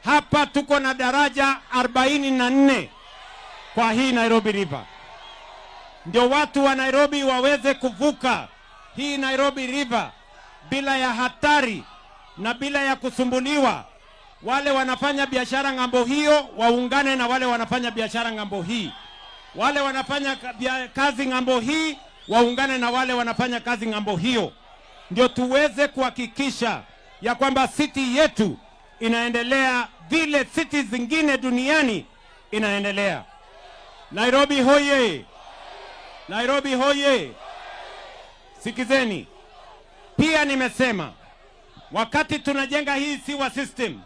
Hapa tuko na daraja 44 kwa hii Nairobi River. Ndio watu wa Nairobi waweze kuvuka hii Nairobi River bila ya hatari na bila ya kusumbuliwa. Wale wanafanya biashara ngambo hiyo waungane na wale wanafanya biashara ngambo hii. Wale wanafanya kazi ngambo hii waungane na wale wanafanya kazi ngambo hiyo. Ndio tuweze kuhakikisha ya kwamba city yetu inaendelea vile city zingine duniani inaendelea. Nairobi hoye! Nairobi hoye! Sikizeni. Pia nimesema wakati tunajenga hii sewer system,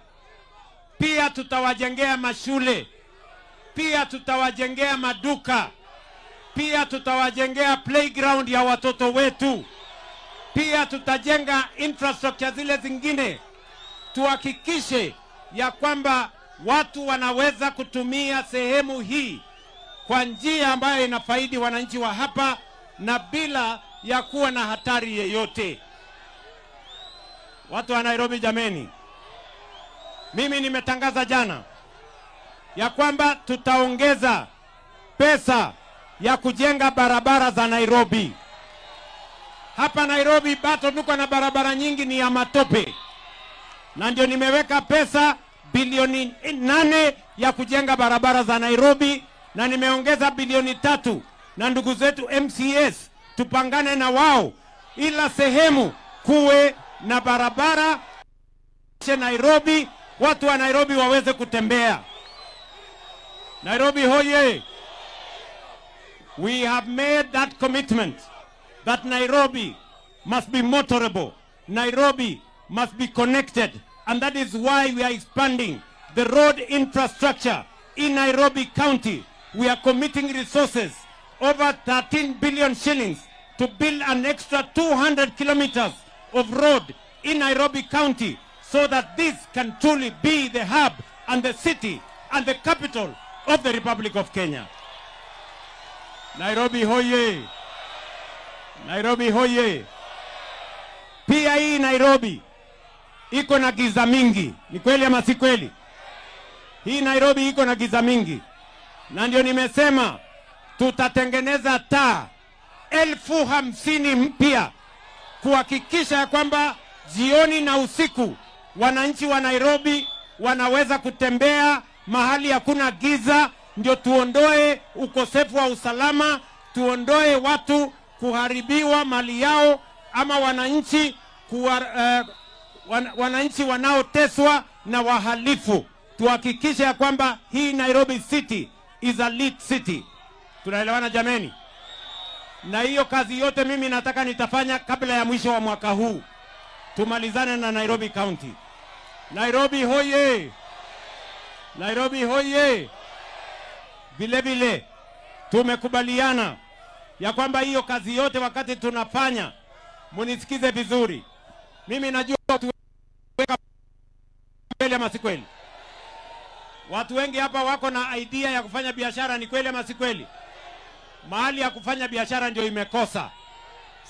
pia tutawajengea mashule, pia tutawajengea maduka, pia tutawajengea playground ya watoto wetu, pia tutajenga infrastructure zile zingine. Tuhakikishe ya kwamba watu wanaweza kutumia sehemu hii kwa njia ambayo inafaidi wananchi wa hapa na bila ya kuwa na hatari yeyote. Watu wa Nairobi jameni, mimi nimetangaza jana ya kwamba tutaongeza pesa ya kujenga barabara za Nairobi. Hapa Nairobi bado tuko na barabara nyingi ni ya matope. Na ndio nimeweka pesa bilioni 8 ya kujenga barabara za Nairobi, na nimeongeza bilioni 3 na ndugu zetu MCS tupangane na wao ila sehemu kuwe na barabara Nairobi, watu wa Nairobi waweze kutembea. Nairobi hoye! We have made that commitment that Nairobi must be motorable. Nairobi must be connected, and that is why we are expanding the road infrastructure in Nairobi County. We are committing resources, over 13 billion shillings, to build an extra 200 kilometers of road in Nairobi County so that this can truly be the hub and the city and the capital of the Republic of Kenya. Nairobi hoye! Nairobi hoye! Pia hii Nairobi iko na giza mingi. Ni kweli ama si kweli? Hii Nairobi iko na giza mingi. Na ndio nimesema tutatengeneza taa 50,000 mpya kuhakikisha ya kwamba jioni na usiku wananchi wa Nairobi wanaweza kutembea mahali hakuna giza. Ndio tuondoe ukosefu wa usalama, tuondoe watu kuharibiwa mali yao ama wananchi wanaoteswa na wahalifu. Tuhakikishe ya kwamba hii Nairobi City is a lit city. Tunaelewana jameni? Na hiyo kazi yote mimi nataka nitafanya kabla ya mwisho wa mwaka huu. Tumalizane na Nairobi County. Nairobi hoye! Nairobi hoye! Vile vile tumekubaliana ya kwamba hiyo kazi yote wakati tunafanya, munisikize vizuri. Mimi najua watu kweli ama si kweli? Watu wengi hapa wako na idea ya kufanya biashara, ni kweli ama si kweli? Mahali ya kufanya biashara ndio imekosa.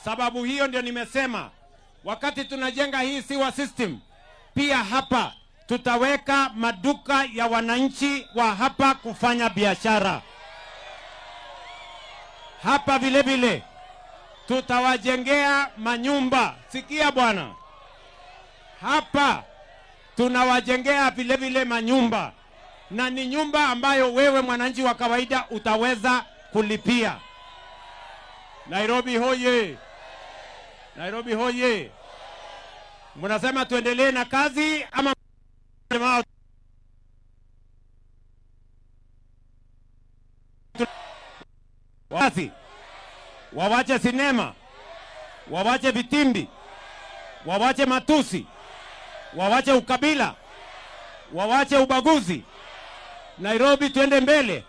Sababu hiyo ndio nimesema wakati tunajenga hii sewer system, pia hapa tutaweka maduka ya wananchi wa hapa kufanya biashara. Hapa vile vile tutawajengea manyumba. Sikia bwana, hapa tunawajengea vile vile manyumba, na ni nyumba ambayo wewe mwananchi wa kawaida utaweza kulipia. Nairobi hoye! Nairobi hoye! Mnasema tuendelee na kazi ama wasi wawache sinema, wawache vitimbi, wawache matusi, wawache ukabila, wawache ubaguzi? Nairobi tuende mbele.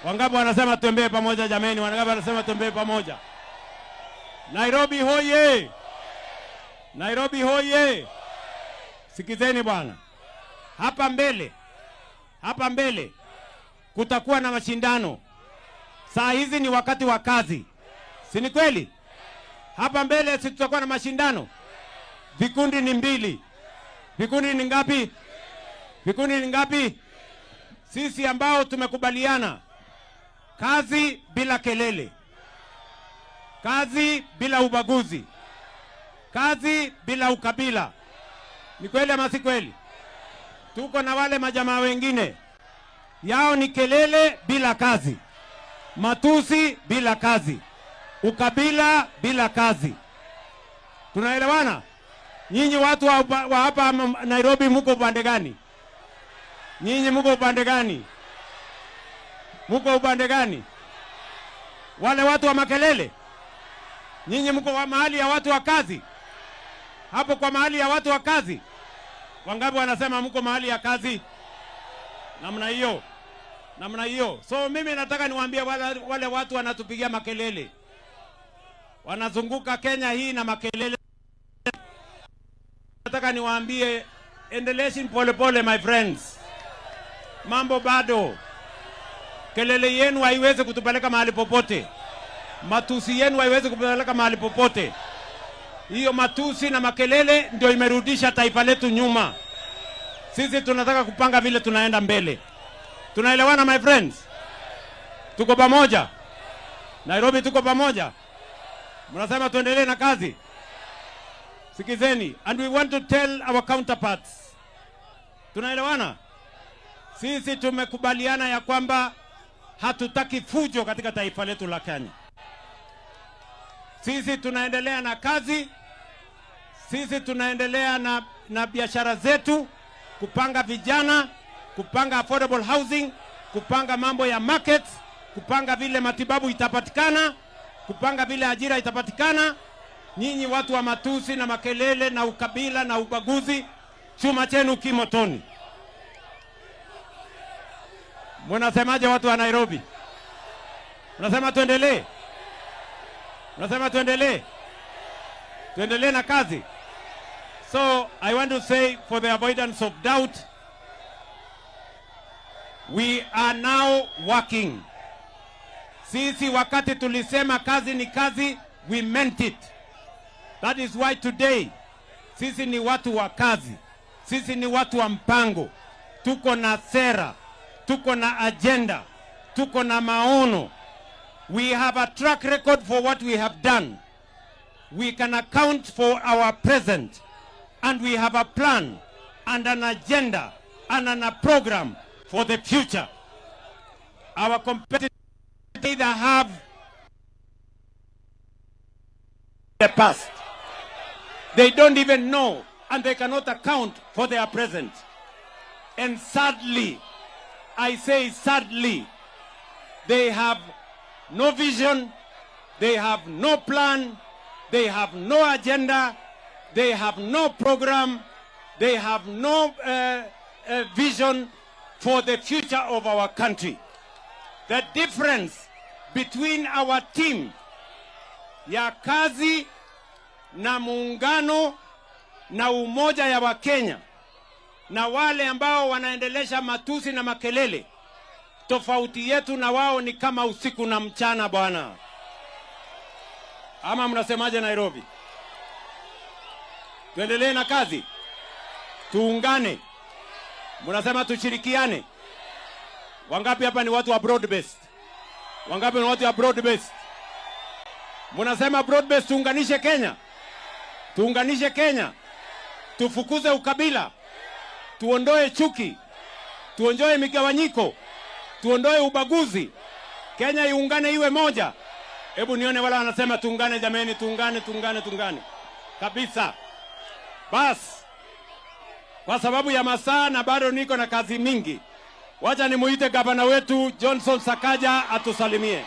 Wangapi wanasema tuembee pamoja jameni? Wangapi wanasema tuembee pamoja? Nairobi hoye! Nairobi hoye! Sikizeni bwana, hapa mbele kutakuwa na mashindano. Saa hizi ni wakati wa kazi, si ni kweli? Hapa mbele si tutakuwa na mashindano. Vikundi ni 2. Vikundi ni ngapi? Vikundi ni ngapi? Sisi ambao tumekubaliana kazi bila kelele, kazi bila ubaguzi, kazi bila ukabila. Ni kweli ama si kweli? Tuko na wale majamaa wengine yao ni kelele bila kazi, matusi bila kazi, ukabila bila kazi. Tunaelewana? Nyinyi watu wa hapa Nairobi muko upande gani? Nyinyi muko upande gani? Muko upande gani? Wale watu wa makelele? Nyinyi muko wa mahali ya watu wa kazi? Hapo kwa mahali ya watu wa kazi? Wangapi wanasema muko mahali ya kazi? Namna hiyo. Namna hiyo. So mimi nataka niwaambie wale watu wanatupigia makelele, wanazunguka Kenya hii na makelele. Nataka niwaambie endelesheni polepole my friends. Mambo bado. Kelele yenu haiwezi kutupeleka mahali popote. Matusi yenu haiwezi kutupeleka mahali popote. Hiyo matusi na makelele ndio imerudisha taifa letu nyuma. Sisi tunataka kupanga vile tunaenda mbele. Tunaelewana my friends? Tuko pamoja? Nairobi tuko pamoja? Mnasema tuendelee na kazi? Sikizeni, and we want to tell our counterparts. Tunaelewana? Sisi tumekubaliana ya kwamba hatutaki fujo katika taifa letu la Kenya. Sisi tunaendelea na kazi. Sisi tunaendelea na biashara zetu, kupanga vijana, kupanga affordable housing, kupanga mambo ya markets, kupanga vile matibabu itapatikana, kupanga vile ajira itapatikana. Nyinyi watu wa matusi na makelele na ukabila na ubaguzi, chuma chenu kimotoni. Mnasemaje watu wa Nairobi? Mnasema tuendelee? Mnasema tuendelee? Tuendelee na kazi? So I want to say, for the avoidance of doubt, we are now working. Sisi wakati tulisema kazi ni kazi, we meant it. That is why today, sisi ni watu wa kazi. Sisi ni watu wa mpango. Tuko na sera, tuko na agenda, tuko na maono. We have a track record for what we have done. We can account for our present. And we have a plan and an agenda and a program for the future. Our competitors either have the past. They don't even know, and they cannot account for their present. And sadly, I say sadly, they have no vision, they have no plan, they have no agenda, they have no program, they have no vision for the future of our country. The difference between our team ya kazi na muungano na umoja ya Wakenya na wale ambao wanaendelesha matusi na makelele, tofauti yetu na wao ni kama usiku na mchana bwana. Ama mnasemaje Nairobi? Tuendelee na kazi? Tuungane? Mnasema tushirikiane? Wangapi hapa ni watu wa broad based? Wangapi ni watu wa broad based? Mnasema broad based tuunganishe Kenya? Tuunganishe Kenya. Tufukuze ukabila. Tuondoe chuki. Tuondoe migawanyiko. Tuondoe ubaguzi. Kenya iungane iwe moja. Hebu nione wala wanasema tuungane jameni, tuungane, tuungane, tuungane. Kabisa. Bas. Kwa sababu ya masaa na bado niko na kazi mingi, wacha nimuite gavana wetu Johnson Sakaja atusalimie.